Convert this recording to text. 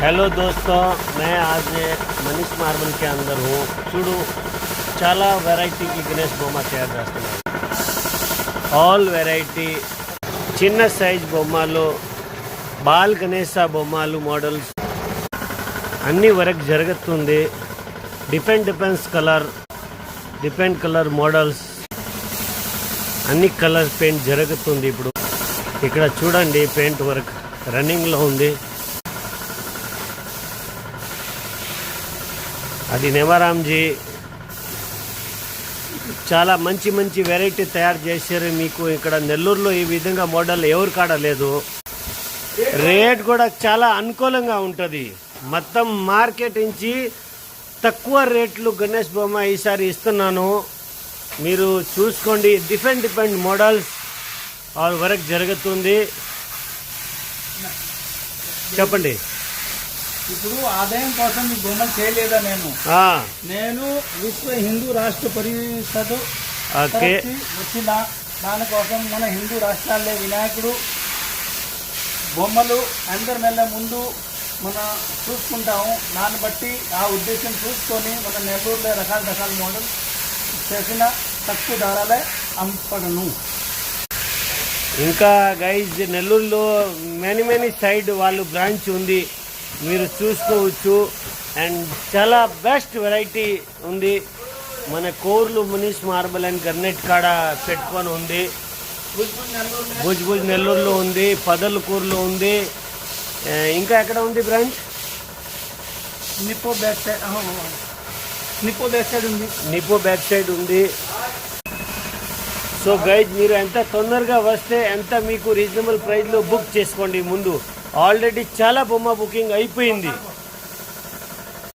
Hello दोस्तों, मैं आज मनीष मार्बल के अंदर हूँ। చూడు చాలా వెరైటీకి గణేష్ బొమ్మ తయారు చేస్తున్నాను. ఆల్ వెరైటీ చిన్న సైజ్ బొమ్మలు, బాల్ గణేశ బొమ్మలు, మోడల్స్ అన్ని వరకు జరుగుతుంది. డిఫరెంట్ కలర్ మోడల్స్ అన్ని కలర్ పెయింట్ జరుగుతుంది. ఇప్పుడు ఇక్కడ చూడండి, పెయింట్ వర్క్ రన్నింగ్లో ఉంది. అది నెవరామ్జీ చాలా మంచి మంచి వెరైటీ తయారు చేశారు. మీకు ఇక్కడ నెల్లూరులో ఈ విధంగా మోడల్ ఎవరు కాడలేదు. రేట్ కూడా చాలా అనుకూలంగా ఉంటుంది. మొత్తం మార్కెట్ నుంచి తక్కువ రేట్లు గణేష్ బొమ్మ ఈసారి ఇస్తున్నాను. మీరు చూసుకోండి. డిఫరెంట్ మోడల్స్ ఆల్ వర్క్ జరుగుతుంది. చెప్పండి. ఇప్పుడు ఆదాయం కోసం ఈ బొమ్మలు చేయలేదా? నేను విశ్వ హిందూ రాష్ట్ర పరిషత్ వచ్చిన దానికోసం మన హిందూ రాష్ట్రాల్లో వినాయకుడు బొమ్మలు అందరి నెల ముందు మన చూసుకుంటాము. దాన్ని బట్టి ఆ ఉద్దేశం చూసుకొని మన నెల్లూరులో రకాల మోడల్ చేసిన తక్కువ ధరలే అమ్మపడను. ఇంకా గైజ్ నెల్లూరులో మెనీ సైడ్ వాళ్ళు బ్రాంచ్ ఉంది, మీరు చూసుకోవచ్చు. అండ్ చాలా బెస్ట్ వెరైటీ ఉంది. మన కోర్లు మనీష్ మార్బల్ అండ్ గర్నెట్ కాడ పెట్టుకొని ఉంది. భుజ్ నెల్లూరులో ఉంది, పదలకూరులో ఉంది. ఇంకా ఎక్కడ ఉంది బ్రాంచ్? నిపో బ్యాక్ సైడ్ ఉంది. సో గైజ్, మీరు ఎంత తొందరగా వస్తే ఎంత మీకు రీజనబుల్ ప్రైస్లో బుక్ చేసుకోండి. ముందు ఆల్రెడీ చాలా బొమ్మ బుకింగ్ అయిపోయింది.